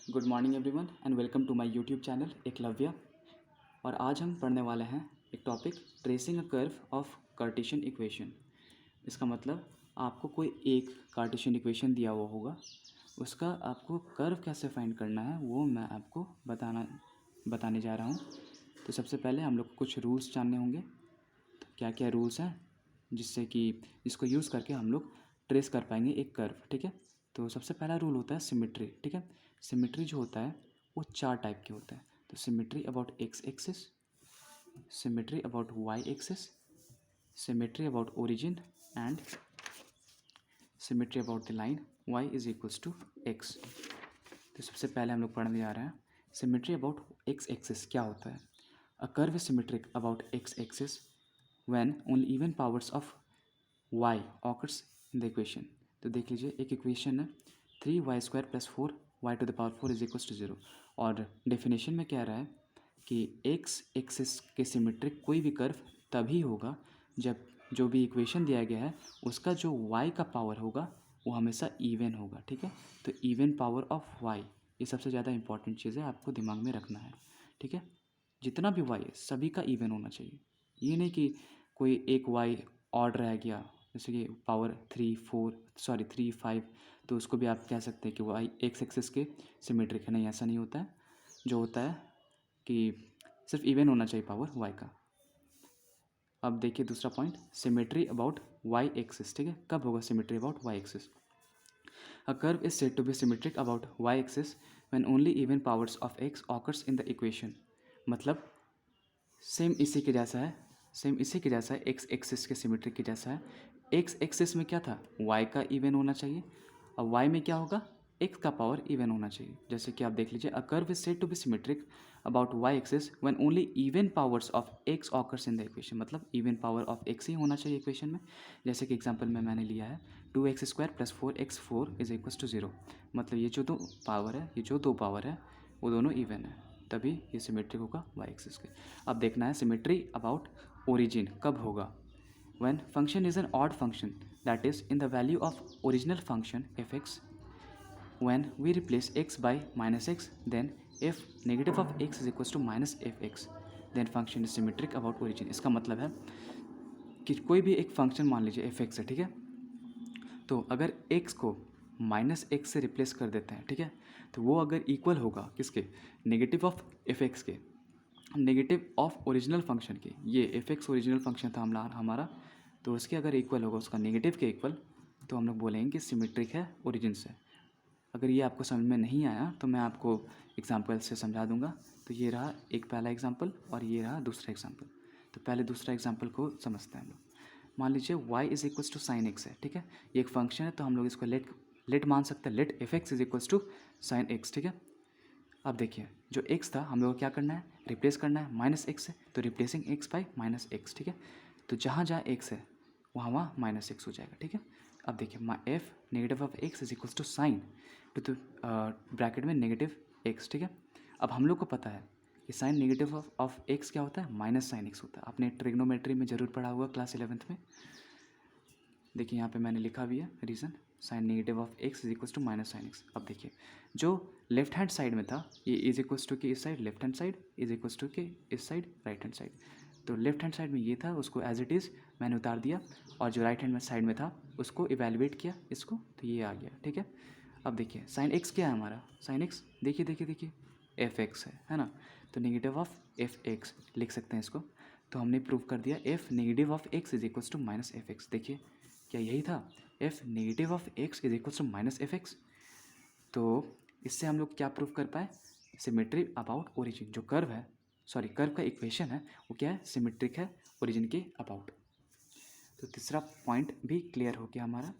Good morning everyone and welcome to my YouTube channel Eklavya. और आज हम पढ़ने वाले हैं एक topic tracing a curve of Cartesian equation. इसका मतलब आपको कोई एक कार्टेशियन इक्वेशन दिया हुआ होगा, उसका आपको कर्व कैसे फाइंड करना है वो मैं आपको बताने जा रहा हूँ। तो सबसे पहले हम लोग को कुछ रूल्स जानने होंगे। तो क्या क्या रूल्स हैं जिससे कि इसको यूज़ करके हम लोग ट्रेस कर पाएंगे एक कर्व, ठीक है। तो सबसे पहला रूल होता है सिमेट्री, ठीक है। सिमेट्री जो होता है वो चार टाइप के होते हैं। तो symmetry about X axis, symmetry about Y axis, symmetry about origin and symmetry about the line y is equals to X. तो सबसे पहले हम लोग पढ़ने जा रहे हैं सिमेट्री अबाउट एक्स एक्सिस क्या होता है। अ curve is symmetric about X axis when only even powers of y occurs in the equation. तो देख लीजिए एक इक्वेशन है 3y² + 4y⁴ is equals to 0। और डेफिनेशन में कह रहा है कि एक्स एक्सिस के सिमेट्रिक कोई भी कर्व तभी होगा जब जो भी इक्वेशन दिया गया है उसका जो y का पावर होगा वो हमेशा इवन होगा, ठीक है। तो इवन पावर ऑफ y ये सबसे ज़्यादा इंपॉर्टेंट चीज़ है, आपको दिमाग में रखना है, ठीक है। जितना भी y है सभी का इवन होना चाहिए। ये नहीं कि कोई एक y ऑड रह गया, जैसे कि पावर 3 5, तो उसको भी आप कह सकते हैं कि वाई एक्स एक्सिस के सिमेट्रिक है। नहीं, ऐसा नहीं होता है। जो होता है कि सिर्फ इवन होना चाहिए पावर वाई का। अब देखिए दूसरा point symmetry about Y axis, ठीक है। कब होगा symmetry about Y axis? A curve is said to be symmetric about Y axis when only even powers of X occurs in the equation. मतलब same इसी के जैसा है, सेम इसी के जैसा है, एक्स एक्सिस के सिमेट्रिक के जैसा है। एक्स एक्सिस में क्या था, वाई का इवन होना चाहिए, और वाई में क्या होगा, एक्स का पावर इवन होना चाहिए। जैसे कि आप देख लीजिए a curve is said to be symmetric about Y axis when only even powers of X occurs in the equation. मतलब इवन पावर ऑफ एक्स ही होना चाहिए इक्वेशन में। जैसे कि एग्जांपल में मैंने लिया है 2x² + 4x4 is equals to 0। मतलब ये जो दो पावर है, ये जो दो पावर है वो दोनों इवन है, तभी ये सिमेट्रिक होगा वाई एक्सिस के। अब देखना है सिमेट्री अबाउट ओरिजिन कब होगा। When function is an odd function that is in the value of original function f(x) when we replace x by -x, then if negative of x is equals to -fx, then function is symmetric about origin। इसका मतलब है कि कोई भी एक function मान लीजिए f(x) है, ठीक है। तो अगर x को -x से रिप्लेस कर देते हैं, ठीक है, तो वो अगर इक्वल होगा किसके, नेगेटिव ऑफ f(x) के, नेगेटिव ऑफ ओरिजिनल फंक्शन के। ये f(x) ओरिजिनल फंक्शन था हमारा, तो उसके अगर इक्वल होगा उसका नेगेटिव के इक्वल, तो हम लोग बोलेंगे कि सिमेट्रिक है ओरिजिन से। अगर ये आपको समझ में नहीं आया तो मैं आपको एग्जांपल से समझा दूंगा। तो ये रहा एक पहला एग्जांपल और ये रहा दूसरा एग्जांपल। तो पहले दूसरा एग्जांपल को समझते हैं हम लोग। मान लीजिए y is equals to sine X है, ठीक है। ये एक फंक्शन है तो हम लोग इसको लेट मान सकते हैं, let f(x) is equals to sine X, ठीक है। अब देखिए जो x था हम लोग को क्या करना है, रिप्लेस करना है, -x से, तो रिप्लेसिंग x बाई -x, ठीक है। तो जहाँ जहाँ x है वहाँ -x हो जाएगा, ठीक है। अब देखिए f negative of x is equals to sine तो ब्रैकेट में नेगेटिव x, ठीक है। अब हम लोग को पता है कि साइन नेगेटिव ऑफ x क्या होता है, माइनस साइन x होता है। आपने ट्रिग्नोमेट्री में जरूर पढ़ा हुआ क्लास 11th में। देखिए यहाँ पे मैंने लिखा भी है reason, sine negative of x is equals to minus sine x। अब देखिए जो लेफ्ट हैंड साइड में था ये इज इक्वल्स टू के इस side left hand side, is equals to के इस साइड राइट हैंड साइड। तो लेफ्ट हैंड साइड में ये था, उसको एज इट इज़ मैंने उतार दिया, और जो राइट हैंड में साइड में था उसको इवेलुएट किया इसको, तो ये आ गया, ठीक है। अब देखिए साइन एक्स क्या है हमारा, साइन एक्स देखिए देखिए देखिए f(x) है ना। तो नेगेटिव ऑफ f(x) लिख सकते हैं इसको। तो हमने प्रूव कर दिया f negative of x is equals to -f(x)। देखिए क्या यही था, f negative of x is equals to -f(x)। तो इससे हम लोग क्या प्रूव कर पाए, सिमेट्री अबाउट ओरिजिन। जो कर्व है, सॉरी कर्व का इक्वेशन है वो क्या है, सिमेट्रिक है ओरिजिन के अबाउट। तो तीसरा पॉइंट भी क्लियर हो गया हमारा।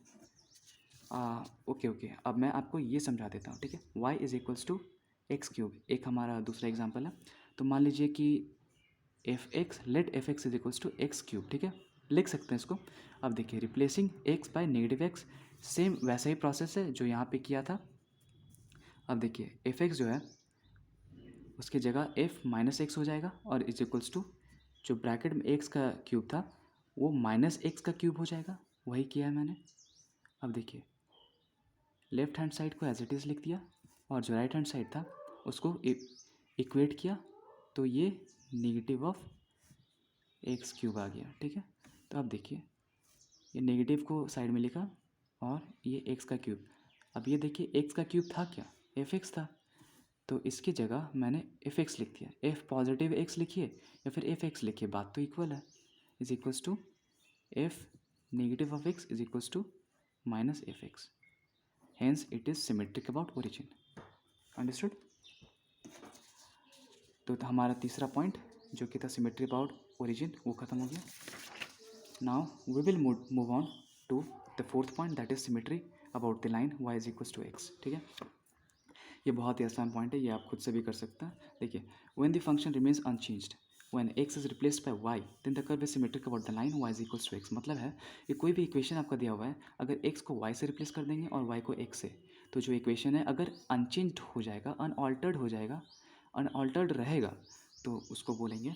ओके, अब मैं आपको ये समझा देता हूँ, ठीक है। y is equals to x³ एक हमारा दूसरा एग्जांपल है। तो मान लीजिए कि f(x) late f(x) is equals to x³, ठीक है, लिख सकते हैं इसको। अब देखिए replacing x by negative x, same वैसा ही प्रोसेस है जो यहाँ पे किया था। अब देखिए f(x) जो है उसकी जगह f -x हो जाएगा, और इज इक्वल्स टू जो ब्रैकेट में x का क्यूब था वो -x का क्यूब हो जाएगा, वही किया है मैंने। अब देखिए लेफ्ट हैंड साइड को एज इट इज़ लिख दिया, और जो राइट हैंड साइड था उसको इक्वेट किया, तो ये नेगेटिव ऑफ एक्स क्यूब आ गया। ठीक है, तो अब देखिए ये नेगेटिव को साइड में लिखा और ये एक्स का क्यूब। अब ये देखिए एक्स का क्यूब था क्या, एफ एक्स था, तो इसकी जगह मैंने एफ एक्स लिख दिया। एफ पॉजिटिव एक्स लिखिए या फिर एफ एक्स लिखिए, बात तो इक्वल है। Is equals to F negative of X is equals to minus F X, hence it is symmetric about origin. Understood? तो हमारा तीसरा पॉइंट जो कि था सिमेट्री अबाउट ओरिजिन वो ख़त्म हो गया। Now we will move on to the fourth point, that is symmetry about the line y is equals to X. ठीक है, ये बहुत ही आसान पॉइंट है, ये आप खुद से भी कर सकते हैं। देखिए, when the function remains unchanged when x is replaced by y then the curve is symmetric about the line y is equals to x। मतलब है कि कोई भी इक्वेशन आपका दिया हुआ है, अगर x को y से रिप्लेस कर देंगे और y को x से, तो जो इक्वेशन है अगर अनचेंज्ड हो जाएगा, अनऑल्टर्ड हो जाएगा, अनऑल्टर्ड रहेगा, तो उसको बोलेंगे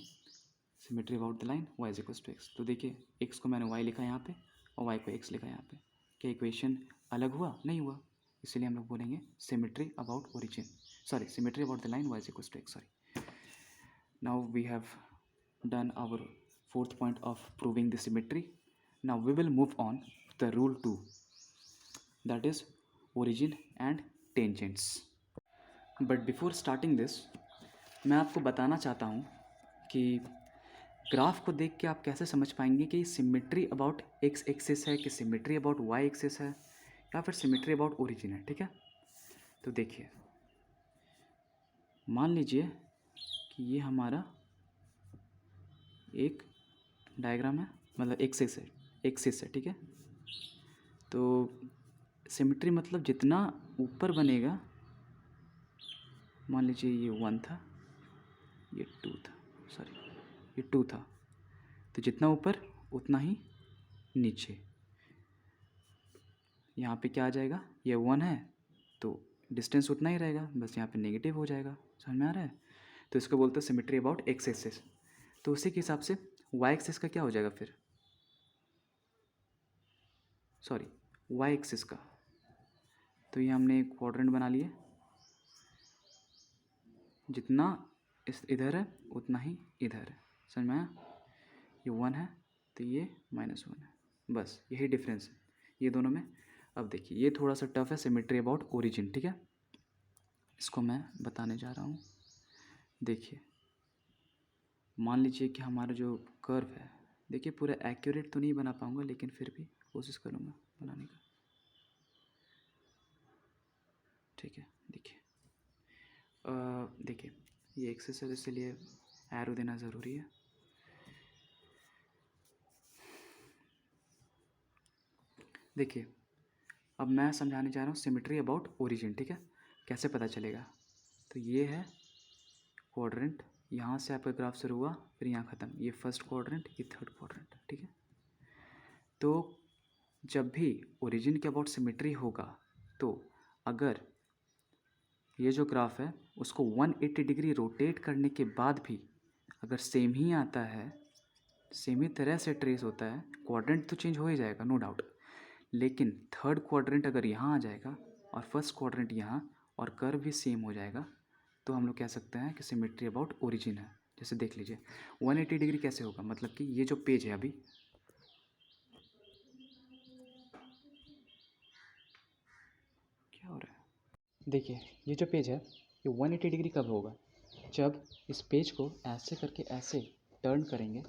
symmetry about the line y is equals to x। तो देखिए x को मैंने y लिखा यहाँ पे और y को x लिखा यहाँ पे, क्या इक्वेशन अलग हुआ? नहीं हुआ, इसलिए हम लोग बोलेंगे symmetry about origin, sorry symmetry about the line y is equals to x। Sorry, now we have done our fourth point of proving the symmetry. Now we will move on to the rule 2, that is origin and tangents. But before starting this, मैं आपको बताना चाहता हूँ कि graph को देख के आप कैसे समझ पाएंगे कि सिमेट्री अबाउट एक्स एक्सिस है कि सिमेट्री अबाउट वाई एक्सिस है या फिर सिमेट्री अबाउट ओरिजिन है। ठीक है, तो देखिए मान लीजिए कि ये हमारा एक डायग्राम है, मतलब एक्सिस है। ठीक है, तो सिमेट्री मतलब जितना ऊपर बनेगा, मान लीजिए ये 1 था, ये 2 था, सॉरी ये 2 था, तो जितना ऊपर उतना ही नीचे। यहाँ पे क्या आ जाएगा, ये 1 है तो डिस्टेंस उतना ही रहेगा, बस यहाँ पे नेगेटिव हो जाएगा। समझ में आ रहा है? तो इसको बोलते हैं सिमेट्री अबाउट एक्स एक्सिस। तो उसी के हिसाब से वाई एक्सिस का क्या हो जाएगा फिर, सॉरी वाई एक्सिस का, तो ये हमने एक क्वाड्रेंट बना लिए, जितना इस इधर है उतना ही इधर है। समझ में आया? ये 1 है तो ये -1 है, बस यही डिफरेंस है ये दोनों में। अब देखिए ये थोड़ा सा टफ है, सिमेट्री अबाउट ओरिजिन। ठीक है, इसको मैं बताने जा रहा हूँ। देखिए मान लीजिए कि हमारा जो कर्व है, देखिए पूरा एक्यूरेट तो नहीं बना पाऊँगा लेकिन फिर भी कोशिश करूँगा बनाने का। ठीक है, देखिए ये एक्सिस है, इसलिए एरो देना ज़रूरी है। देखिए अब मैं समझाने जा रहा हूँ सिमेट्री अबाउट ओरिजिन। ठीक है, कैसे पता चलेगा? तो ये है क्वाड्रेंट, यहाँ से आपका ग्राफ शुरू हुआ फिर यहाँ ख़त्म, ये फर्स्ट क्वाड्रेंट, ये थर्ड क्वाड्रेंट। ठीक है, तो जब भी ओरिजिन के अबाउट सिमेट्री होगा, तो अगर ये जो ग्राफ है उसको 180 डिग्री रोटेट करने के बाद भी अगर सेम ही आता है, सेम ही तरह से ट्रेस होता है, क्वाड्रेंट तो चेंज हो ही जाएगा नो डाउट, लेकिन थर्ड क्वाड्रेंट अगर यहाँ आ जाएगा और फर्स्ट क्वाड्रेंट यहाँ और कर्व भी सेम हो जाएगा, तो हम लोग कह सकते हैं कि सिमेट्री अबाउट ओरिजिन है। जैसे देख लीजिए 180 डिग्री कैसे होगा, मतलब कि ये जो पेज है अभी, क्या हो रहा है, देखिए ये जो पेज है ये 180 डिग्री कब होगा, जब इस पेज को ऐसे करके ऐसे टर्न करेंगे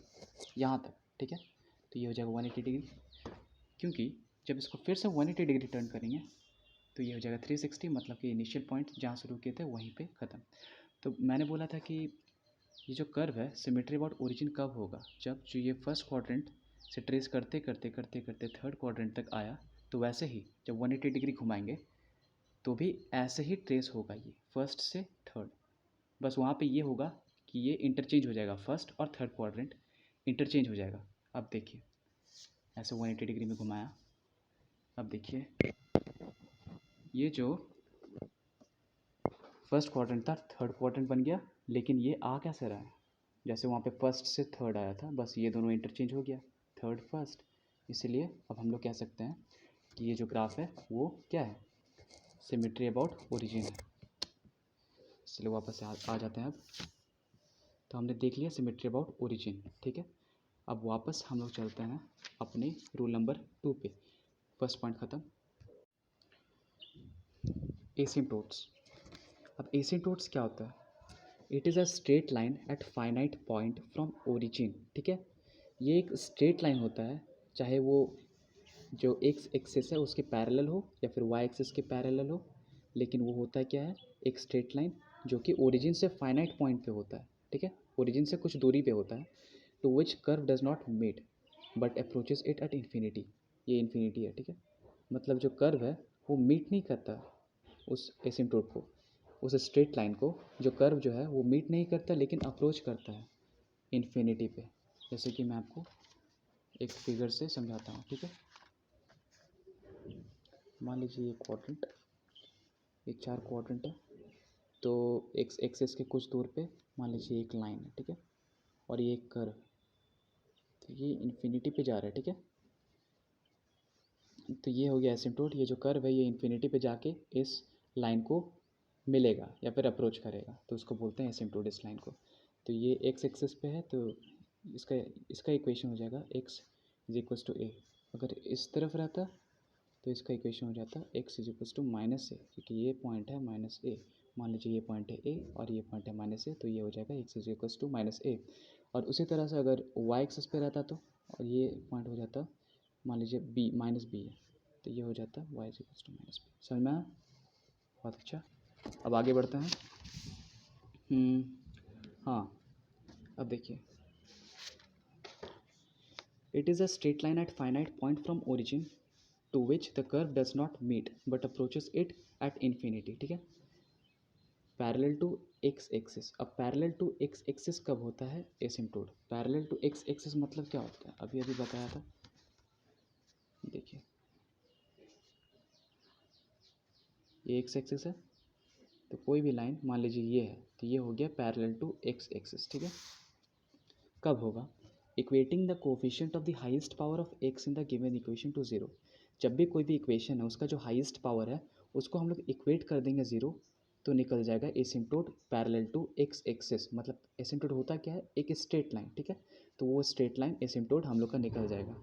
यहाँ तक। ठीक है, तो ये हो जाएगा 180 डिग्री, क्योंकि जब इसको फिर से 180 डिग्री टर्न करेंगे तो ये हो जाएगा 360, मतलब कि इनिशियल पॉइंट जहाँ शुरू किए थे वहीं पे ख़त्म। तो मैंने बोला था कि ये जो कर्व है सिमेट्री अबाउट ओरिजिन कब होगा, जब जो ये फर्स्ट क्वाड्रेंट से ट्रेस करते करते करते करते थर्ड क्वाड्रेंट तक आया, तो वैसे ही जब 180 डिग्री घुमाएंगे तो भी ऐसे ही ट्रेस होगा ये फर्स्ट से थर्ड। बस वहाँ पे ये होगा कि ये इंटरचेंज हो जाएगा, फर्स्ट और थर्ड क्वाड्रेंट इंटरचेंज हो जाएगा। अब देखिए ऐसे 180 डिग्री में घुमाया, अब देखिए ये जो फर्स्ट क्वाड्रेंट था थर्ड क्वाड्रेंट बन गया, लेकिन ये आ कैसे रहा है, जैसे वहाँ पे फर्स्ट से थर्ड आया था, बस ये दोनों इंटरचेंज हो गया, थर्ड फर्स्ट। इसलिए अब हम लोग कह सकते हैं कि ये जो ग्राफ है वो क्या है, सिमेट्री अबाउट ओरिजिन है। चलिए वापस से आ जाते हैं अब। तो हमने देख लिया सिमेट्री अबाउट ओरिजिन, ठीक है। अब वापस हम लोग चलते हैं अपने रूल नंबर 2 पे। फर्स्ट पॉइंट ख़त्म। एसिम्प्टोट्स। अब एसिम्प्टोट्स क्या होता है? It is a straight line at finite point from origin, ठीक है। ये एक स्ट्रेट लाइन होता है, चाहे वो जो एक्स एक्सिस है उसके पैरेलल हो या फिर वाई एक्सिस के पैरेलल हो, लेकिन वो होता है क्या है, एक स्ट्रेट लाइन जो कि ओरिजिन से फाइनाइट पॉइंट पे होता है, ठीक है। ओरिजिन से कुछ दूरी पे होता है, to which curve does not meet but approaches it at infinity. ये इन्फिनिटी है, ठीक है। मतलब जो कर्व है वो मीट नहीं करता उस एसिम्प्टोट को, उस स्ट्रेट लाइन को। जो कर्व जो है वो मीट नहीं करता लेकिन अप्रोच करता है इन्फिनिटी पे। जैसे कि मैं आपको एक फिगर से समझाता हूँ, ठीक है। मान लीजिए ये क्वाड्रेंट, ये 4 क्वाड्रेंट है। तो एक्स एक्सिस के कुछ दूर पे मान लीजिए एक लाइन है, ठीक है। और ये एक कर्व, तो ये इन्फिनिटी पे जा रहा है, ठीक है। तो ये हो गया एसिम्प्टोट। ये जो कर्व है ये इन्फिनिटी पे जाके इस लाइन को मिलेगा या फिर अप्रोच करेगा, तो उसको बोलते हैं एसिम्प्टोट इस लाइन को। तो ये एक्स एक्सिस पे है, तो इसका इसका इक्वेशन हो जाएगा x is equals to a. अगर इस तरफ रहता तो इसका इक्वेशन हो जाता x is equals to minus a, क्योंकि ये पॉइंट है माइनस ए। मान लीजिए ये पॉइंट है ए और ये पॉइंट है माइनस ए, तो ये हो जाएगा x is equals to minus a. और उसी तरह से अगर वाई एक्सिस पे रहता तो, और ये पॉइंट हो जाता मान लीजिए बी माइनस बी है, तो ये हो जाता Y is equals to minus B. समझ में आया? बहुत अच्छा। अब आगे बढ़ते हैं। हाँ, अब देखिए, it is a straight line at finite point from origin to which the curve does not meet but approaches it at infinity, ठीक है। Parallel to x axis. अब पैरेलल टू एक्स एक्सिस कब होता है asymptote? Parallel to x axis मतलब क्या होता है? अभी अभी बताया था, देखिए ये एक्स एक्सिस है, तो कोई भी लाइन मान लीजिए ये है, तो ये हो गया पैरेलल टू एक्स एक्सिस, ठीक है। कब होगा? Equating the coefficient of the highest power of x in the given equation two zero. जब भी कोई भी इक्वेशन है उसका जो हाईएस्ट पावर है उसको हम लोग इक्वेट कर देंगे ज़ीरो, तो निकल जाएगा asymptote parallel to x axis. मतलब एसिम्प्टोट होता क्या है? एक स्ट्रेट लाइन, ठीक है। तो वो स्ट्रेट लाइन एसिम्प्टोट हम लोग का निकल जाएगा।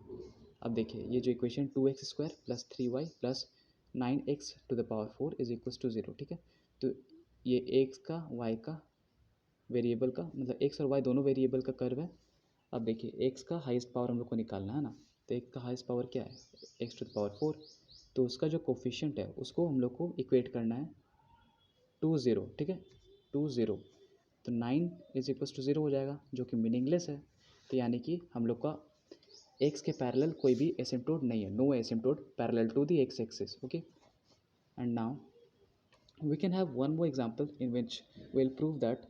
अब देखिए ये जो equation 2x² plus 3y plus 9x to the power 4 is equals to zero, ठीक है। तो ये एक्स का वाई का वेरिएबल का, मतलब एक्स और वाई दोनों वेरिएबल का कर्व है। अब देखिए एक्स का हाईएस्ट पावर हम लोग को निकालना है ना, तो एक्स का हाईएस्ट पावर क्या है? X to the power 4। तो उसका जो कोफिशिएंट है उसको हम लोग को इक्वेट करना है टू ज़ीरो, ठीक है, टू ज़ीरो। तो 9 इज इक्वल्स टू ज़ीरो हो जाएगा, जो कि मीनिंगलेस है। तो यानी कि हम लोग का एक्स के पैरेलल कोई भी एसिम्प्टोट नहीं है, no asymptote parallel to the X axis, okay. And now we can have one more example in which we'll prove that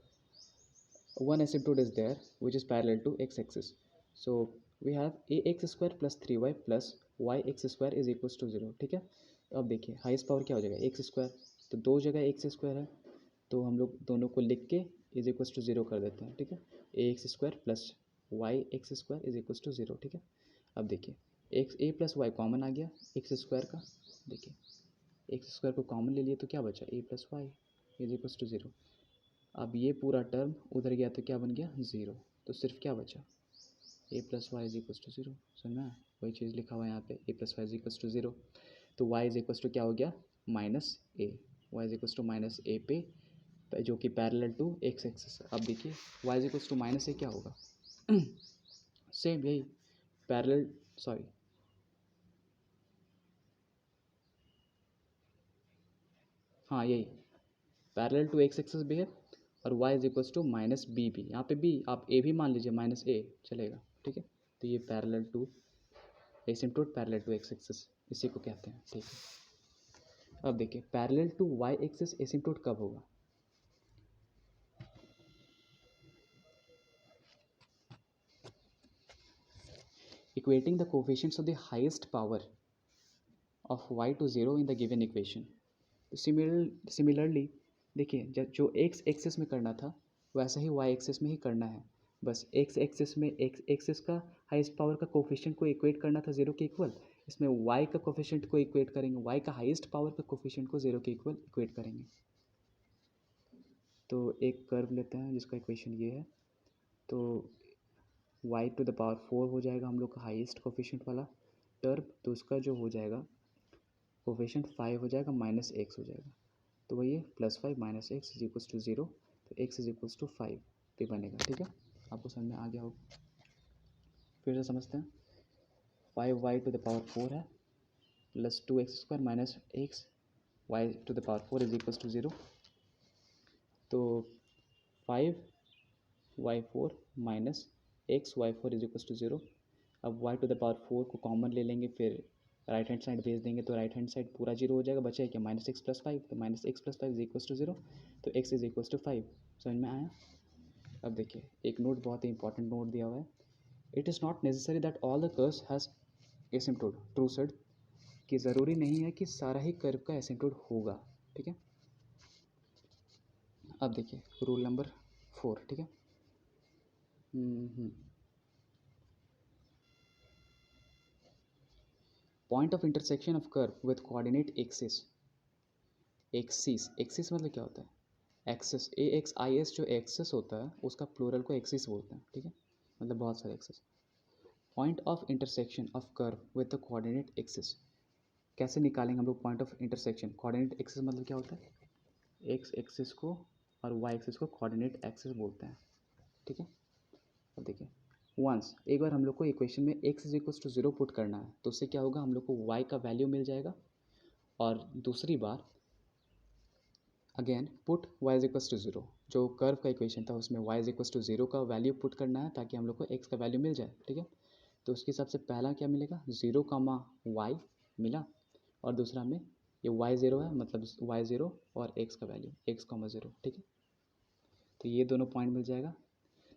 one asymptote is there which is parallel to x-axis. So we have ax square plus 3y plus yx square is equals to 0, ठीक है। अब देखिए highest power क्या हो जाएगा? X square, तो दो जगह एक्स स्क्वायर है, तो हम लोग दोनों को लिख के इज इक्वल्स टू 0 कर देते हैं, ठीक है। A x square plus y x square is equals to 0, ठीक है। अब देखिए x a plus y common आ गया एक्स स्क्वायर का, देखिए एक्स स्क्वायर को कॉमन ले लिए तो क्या बचा? A plus y is equals to 0। अब ये पूरा टर्म उधर गया तो क्या बन गया? 0। तो सिर्फ क्या बचा? A plus y is equals to 0। समझना? वही चीज़ लिखा हुआ है यहाँ पे, a plus y is equals to 0। तो वाई इज इक्वल्स टू क्या हो गया? Minus a. Y is equals to minus a पे, जो कि पैरेलल टू एक्स एक्सिस। अब देखिए y is equals to minus a क्या होगा? सेम यही पैरेलल, सॉरी हाँ यही पैरेलल टू एक्स एक्सिस भी है, और y is equals to minus b भी। यहाँ पे भी आप ए भी मान लीजिए, माइनस ए चलेगा, ठीक है। तो ये parallel to asymptote parallel to x axis इसी को कहते हैं, ठीक है। अब देखिए parallel to y axis asymptote कब होगा? Equating the coefficients of the highest power of y to 0 in the given equation. तो सिमिलरली देखिए जो एक्स एक्सिस में करना था वैसा ही वाई एक्सिस में ही करना है। बस एक्स एक्सिस में एक्स एक्सिस का हाईएस्ट पावर का कोफिशिएंट को इक्वेट करना था 0 के इक्वल, इसमें वाई का कोफिशिएंट को इक्वेट करेंगे, वाई का हाईएस्ट पावर का कोफिशिएंट को 0 के इक्वल इक्वेट करेंगे। तो एक कर्व लेते हैं जिसका इक्वेशन ये है, तो y टू द पावर 4 हो जाएगा हम लोग का हाईएस्ट कोफिशिएंट वाला टर्म, तो उसका जो हो जाएगा कोफिशिएंट 5 हो जाएगा, माइनस एक्स हो जाएगा, तो वही है +5 minus x is equals to 0, तो x इज इक्वल्स टू 5 पे बनेगा। ठीक है, आपको समझ में आ गया होगा। फिर से समझते हैं। 5y टू द पावर 4 है plus 2x² minus x y to the power 4 is equals to 0, तो 5y4 minus xy4 is equals to 0। अब y टू द पावर 4 को कॉमन ले लेंगे, फिर राइट हैंड साइड भेज देंगे, तो राइट हैंड साइड पूरा 0 हो जाएगा, बचा है क्या माइनस एक्स प्लस 5, तो minus x plus 5 is equals to 0, तो x इज इक्वल्स टू 5। समझ में आया। अब देखिए एक नोट, बहुत ही इंपॉर्टेंट नोट दिया हुआ है। It is not necessary that all the curves has asymptote true said, कि ज़रूरी नहीं है कि सारा ही कर्व का एसिम्पटोड होगा। ठीक है, अब देखिए रूल नंबर 4। ठीक है, point of intersection of curve with coordinate axis. Axis मतलब क्या होता है, एक्सिस, AXIS जो एक्सिस होता है उसका प्लूरल को एक्सिस बोलते हैं। ठीक है, मतलब बहुत सारे axis. Point of intersection of curve with the coordinate axis, कैसे निकालेंगे हम लोग point of intersection. Coordinate axis मतलब क्या होता है, एक्स एक्सिस को और वाई एक्सिस को कोऑर्डिनेट एक्सिस बोलते हैं। ठीक है, अब देखिए वंस एक बार हम लोग को इक्वेशन में x is equals to 0 put करना है, तो उससे क्या होगा, हम लोग को y का वैल्यू मिल जाएगा, और दूसरी बार again put y is equals to 0, जो कर्व का इक्वेशन था उसमें y इज इक्वल्स टू 0 का वैल्यू पुट करना है ताकि हम लोग को x का वैल्यू मिल जाए। ठीक है, तो उसके हिसाब से पहला क्या मिलेगा, 0 कामा y मिला, और दूसरा में ये y0 है, मतलब y0 और x का वैल्यू x कामा 0। ठीक है, तो ये दोनों पॉइंट मिल जाएगा,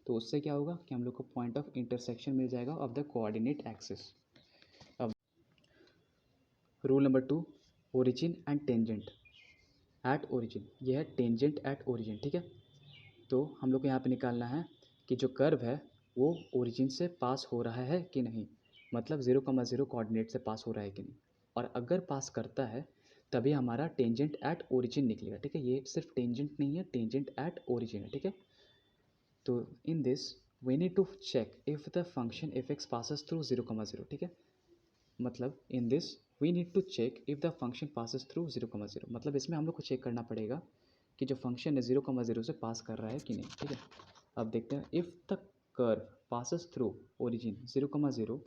तो उससे क्या होगा कि हम लोग को पॉइंट ऑफ इंटरसेक्शन मिल जाएगा ऑफ द कोऑर्डिनेट एक्सिस। अब rule number 2, origin and tangent at origin, ये है टेंजेंट एट ओरिजिन। ठीक है, तो हम लोग को यहाँ पे निकालना है कि जो कर्व है वो ओरिजिन से पास हो रहा है कि नहीं, मतलब 0,0 कोऑर्डिनेट से पास हो रहा है कि नहीं, और अगर पास करता है तभी हमारा टेंजेंट एट ओरिजिन निकलेगा। ठीक है, ये सिर्फ टेंजेंट नहीं है, टेंजेंट एट ओरिजिन है। ठीक है, तो in this we need to check if the function f x passes through 0,0। ठीक है, मतलब in this we need to check if the function passes through 0,0, मतलब इसमें हम लोग को चेक करना पड़ेगा कि जो फंक्शन है 0,0 से पास कर रहा है कि नहीं। ठीक है, अब देखते हैं if the curve passes through origin 0,0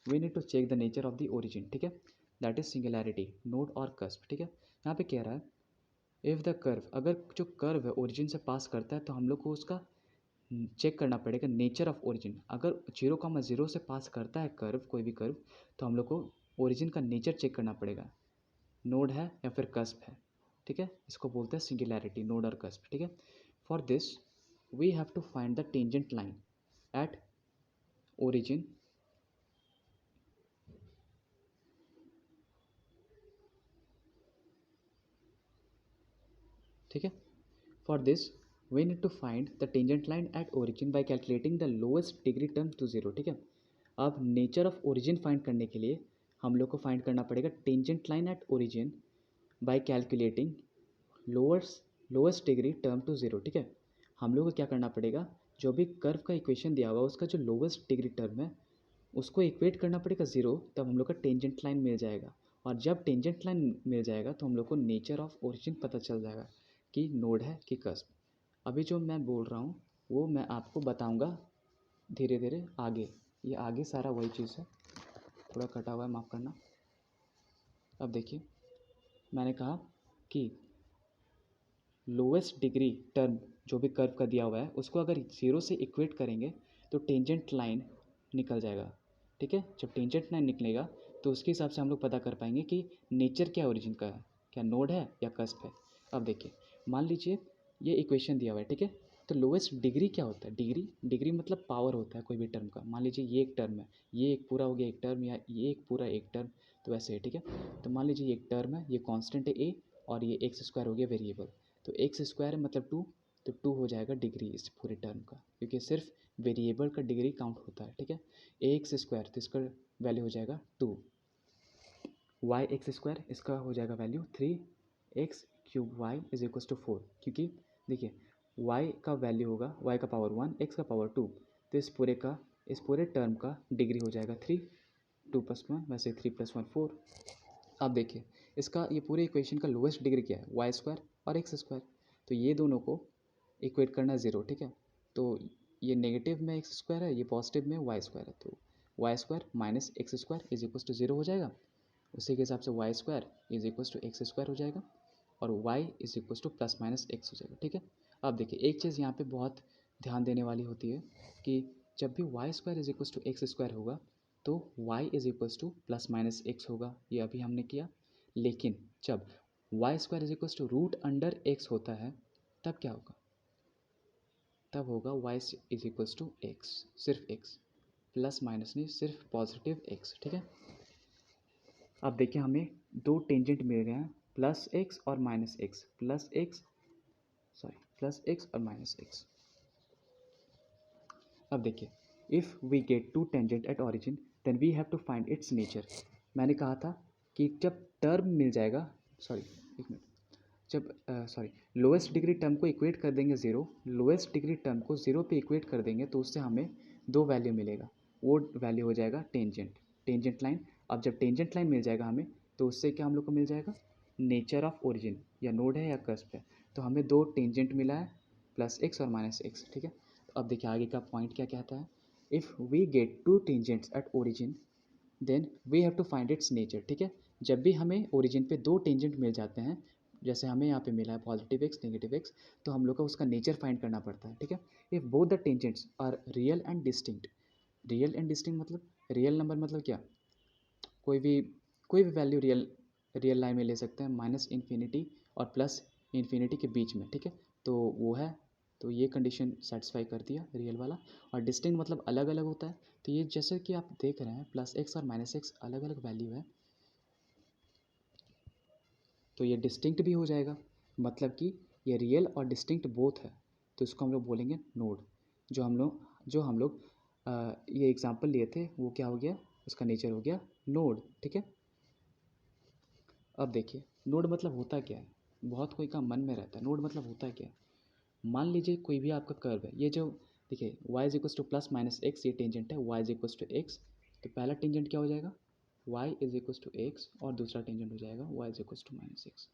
we need to check the nature of the origin. ठीक है, दैट इज सिंगुलैरिटी, नोड और कस्प। ठीक है, यहाँ पे कह रहा है इफ़ द कर्व, अगर जो कर्व है ओरिजिन से पास करता है तो हम लोग को उसका चेक करना पड़ेगा नेचर ऑफ ओरिजिन। अगर 0,0 से पास करता है कर्व, कोई भी कर्व, तो हम लोग को ओरिजिन का नेचर चेक करना पड़ेगा, नोड है या फिर कस्प है। ठीक है, इसको बोलते हैं सिंगुलैरिटी, नोड और कस्प। ठीक है, for this we have to find the tangent line at origin ठीक है, for this we need to find the tangent line at origin by calculating the lowest degree term to 0। ठीक है, अब nature of origin find करने के लिए हम लोग को फाइंड करना पड़ेगा tangent line at origin by calculating lowest degree term to 0। ठीक है, हम लोग को क्या करना पड़ेगा, जो भी कर्व का इक्वेशन दिया हुआ है उसका जो लोएस्ट डिग्री टर्म है उसको इक्वेट करना पड़ेगा 0, तब हम लोग का टेंजेंट लाइन मिल जाएगा, और जब टेंजेंट लाइन मिल जाएगा तो हम लोग को नेचर ऑफ ओरिजिन पता चल जाएगा कि नोड है कि कस्प। अभी जो मैं बोल रहा हूँ वो मैं आपको बताऊँगा धीरे धीरे आगे, ये आगे सारा वही चीज़ है, थोड़ा कटा हुआ है, माफ़ करना। अब देखिए मैंने कहा कि लोवेस्ट डिग्री टर्म जो भी कर्व का दिया हुआ है उसको अगर 0 से इक्वेट करेंगे तो टेंजेंट लाइन निकल जाएगा। ठीक है, जब टेंजेंट लाइन निकलेगा तो उसके हिसाब से हम लोग पता कर पाएंगे कि नेचर क्या ओरिजिन का है, क्या नोड है या कस्प है। अब देखिए मान लीजिए ये इक्वेशन दिया हुआ है। ठीक है, तो लोवेस्ट डिग्री क्या होता है, डिग्री मतलब पावर होता है कोई भी टर्म का। मान लीजिए ये एक टर्म है, ये एक पूरा हो गया एक टर्म, या ये एक पूरा एक टर्म, तो वैसे है। ठीक है, तो मान लीजिए ये एक टर्म है, ये कांस्टेंट है a, और ये एक्स स्क्वायर हो गया वेरिएबल, तो एक्स स्क्वायर मतलब 2, तो 2 हो जाएगा डिग्री इस पूरे टर्म का, क्योंकि सिर्फ वेरिएबल का डिग्री काउंट होता है। ठीक है, एक्स स्क्वायर तो इसका वैल्यू हो जाएगा 2, वाई एक्स स्क्वायर इसका हो जाएगा value 3x³ y is equals to 4, क्योंकि देखिए y का वैल्यू होगा, y का पावर 1, x का पावर 2, तो इस पूरे टर्म का डिग्री हो जाएगा 3, 2 + 1 वैसे 3 + 1 4। अब देखिए इसका ये पूरे इक्वेशन का लोएस्ट डिग्री क्या है, y² और x²। तो ये दोनों को इक्वेट करना 0, ठीक है। तो ये नेगेटिव में x² है, ये पॉजिटिव में y² है, तो y² - x² = 0 हो जाएगा। उसी के हिसाब से y² = x² हो जाएगा और y = ± x हो जाएगा, ठीक है। अब देखिए एक चीज़ यहाँ पे बहुत ध्यान देने वाली होती है कि जब भी y² = x² होगा तो y = ± x होगा, ये अभी हमने किया। लेकिन जब y² √ x होता है तब क्या होगा, तब होगा y = x, सिर्फ x, प्लस माइनस नहीं, सिर्फ पॉजिटिव x, ठीक है। अब देखिए हमें दो टेंजेंट मिल गए हैं, +x और -x, +x और -x। अब देखिए if we get two tangent at origin then we have to find its nature. मैंने कहा था कि जब टर्म मिल जाएगा, लोएस्ट डिग्री टर्म को इक्वेट कर देंगे 0, लोएस्ट डिग्री टर्म को 0 पे इक्वेट कर देंगे तो उससे हमें दो वैल्यू मिलेगा, वो वैल्यू हो जाएगा टेंजेंट लाइन। अब जब टेंजेंट लाइन मिल जाएगा हमें तो उससे क्या हम लोग को मिल जाएगा, नेचर ऑफ ओरिजिन, या नोड है या कस्प है। तो हमें दो टेंजेंट मिला है, +x और -x, ठीक है। तो अब देखिए आगे का पॉइंट क्या कहता है, if we get two tangents at origin then we have to find its nature, ठीक है। जब भी हमें ओरिजिन पे दो टेंजेंट मिल जाते हैं, जैसे हमें यहाँ पे मिला है पॉजिटिव x नेगेटिव x, तो हम लोग को उसका नेचर फाइंड करना पड़ता है, ठीक है। If both the tangents are real and distinct, real and distinct मतलब रियल नंबर मतलब क्या, कोई भी वैल्यू रियल लाइन में ले सकते हैं, -∞ और +∞ के बीच में, ठीक है। तो वो है, तो ये कंडीशन सेटिस्फाई कर दिया रियल वाला। और डिस्टिंक्ट मतलब अलग अलग होता है, तो ये जैसे कि आप देख रहे हैं +x और -x अलग अलग वैल्यू है, तो ये डिस्टिंक्ट भी हो जाएगा, मतलब कि ये रियल और डिस्टिंक्ट बोथ है, तो इसको हम लोग बोलेंगे नोड। जो हम लोग ये एग्जांपल लिए थे वो क्या हो गया, उसका नेचर हो गया नोड, ठीक है। अब देखिए नोड मतलब होता क्या है, बहुत कोई का मन में रहता है नोड मतलब होता है क्या है। मान लीजिए कोई भी आपका कर्व है, ये जो देखिए y = +-x, ये टेंजेंट है, y = x, तो पहला टेंजेंट क्या हो जाएगा, y = x, और दूसरा टेंजेंट हो जाएगा y = -x।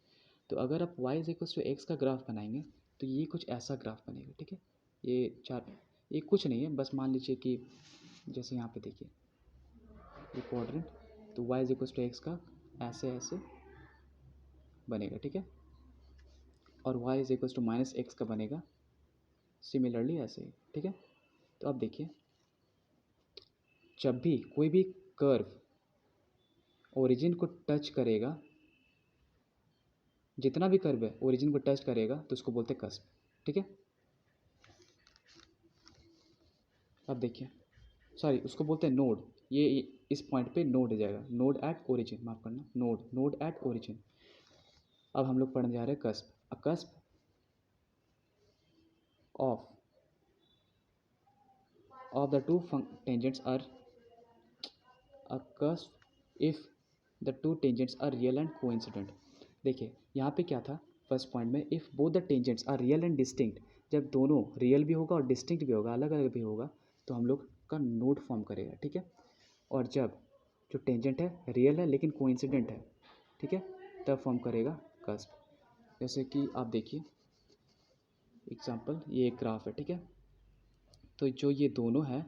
तो अगर आप y = x का ग्राफ बनाएंगे तो ये कुछ ऐसा ग्राफ बनेगा, ठीक है। ये कुछ नहीं है, बस मान लीजिए कि जैसे यहाँ पे देखिए ये क्वाड्रेंट, तो y = x का ऐसे बनेगा, ठीक है, और y = -x का बनेगा सिमिलरली ऐसे ही, ठीक है। तो अब देखिए जब भी कोई भी कर्व ओरिजिन को टच करेगा, जितना भी कर्व है ओरिजिन को टच करेगा तो उसको बोलते हैं कस्प, ठीक है। अब देखिए उसको बोलते हैं नोड, ये इस पॉइंट पे नोड हो जाएगा, नोड एट ओरिजिन, माफ करना, नोड एट ओरिजिन। अब हम लोग पढ़ने जा रहे हैं cusp. A cusp of the two tangents are a cusp if the two tangents are real and coincident। देखिए यहाँ पे क्या था फर्स्ट पॉइंट में, if both the tangents are real and distinct, जब दोनों रियल भी होगा और डिस्टिंक्ट भी होगा, अलग अलग भी होगा, तो हम लोग का नोड फॉर्म करेगा, ठीक है। और जब जो टेंजेंट है रियल है लेकिन कोइंसिडेंट है, ठीक है, तब फॉर्म करेगा कस्प। जैसे कि आप देखिए एग्जांपल, ये एक ग्राफ है, ठीक है। तो जो ये दोनों है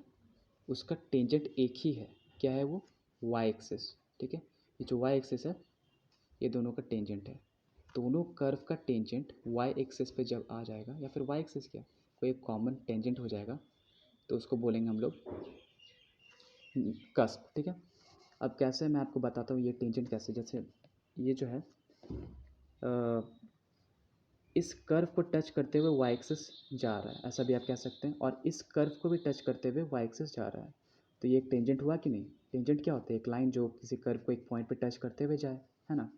उसका टेंजेंट एक ही है, क्या है वो, y एक्सिस, ठीक है। ये जो y एक्सिस है ये दोनों का टेंजेंट है, दोनों कर्व का टेंजेंट y एक्सिस पे जब आ जाएगा, या फिर y एक्सिस क्या कोई एक कॉमन टेंजेंट हो जाएगा, तो उसको बोलेंगे हम लोग कस्प, ठीक है। अब कैसे मैं आपको बताता हूँ ये टेंजेंट कैसे, जैसे ये जो है इस कर्व को टच करते हुए y एक्सिस जा रहा है, ऐसा भी आप कह सकते हैं, और इस कर्व को भी टच करते हुए y एक्सिस जा रहा है, तो ये एक टेंजेंट हुआ कि नहीं। टेंजेंट क्या होता है, एक लाइन जो किसी कर्व को एक पॉइंट पे टच करते हुए जाए, है ना।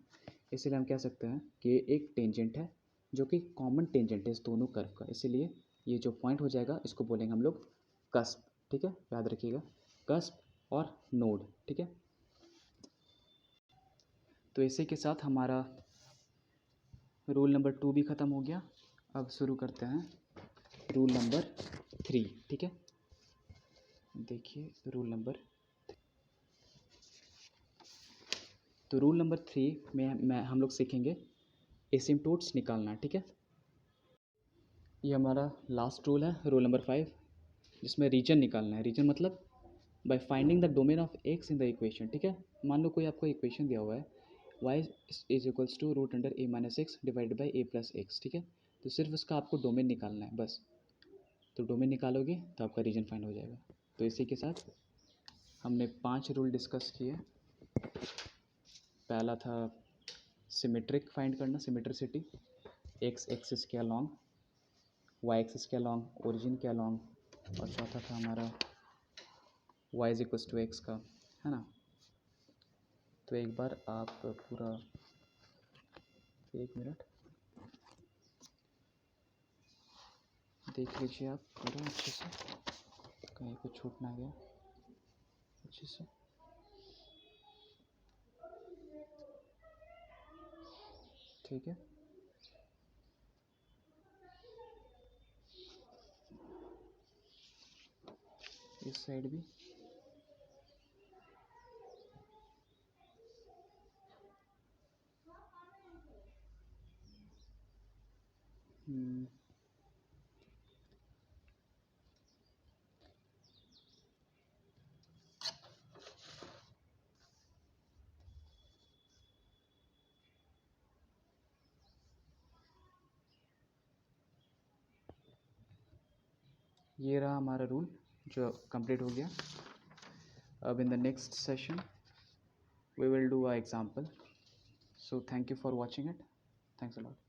इसीलिए हम कह सकते हैं कि ये एक टेंजेंट है जो कि कॉमन टेंजेंट है इस दोनों कर्व का, इसीलिए ये जो पॉइंट हो जाएगा इसको बोलेंगे हम लोग कस्प, ठीक है, याद रखिएगा कस्प और नोड, ठीक है। तो इसी के साथ हमारा रूल नंबर 2 भी ख़त्म हो गया। अब शुरू करते हैं रूल नंबर 3, ठीक है। देखिए रूल नंबर, तो रूल नंबर 3 में हम लोग सीखेंगे एसिम्पटोट्स निकालना, ठीक है। ये हमारा लास्ट रूल है, रूल नंबर 5, जिसमें रीजन निकालना है। रीजन मतलब by finding the domain of x in the equation, ठीक है। मान लो कोई आपको इक्वेशन दिया हुआ है y is equals to root under a minus x divided by a plus x, ठीक है। तो सिर्फ उसका आपको डोमेन निकालना है बस। तो डोमेन निकालोगे तो आपका रीजन फाइंड हो जाएगा। तो इसी के साथ हमने 5 रूल डिस्कस किए। पहला था सिमेट्रिक फाइंड करना, सिमेट्रिसिटी, एक्स एक्सिस के अलॉन्ग, वाई एक्सिस के अलॉन्ग, ओरिजिन के अलॉन्ग, और चौथा था हमारा y is equals to x का, है ना। तो एक बार आप पूरा, एक मिनट देख लीजिए आप पूरा अच्छे से, कहीं पे छूट ना गया, अच्छे से। ठीक है, इस साइड भी। ये रहा हमारा रूल जो कंप्लीट हो गया। अब in the next session we will do an example. So thank you for watching it. Thanks a lot.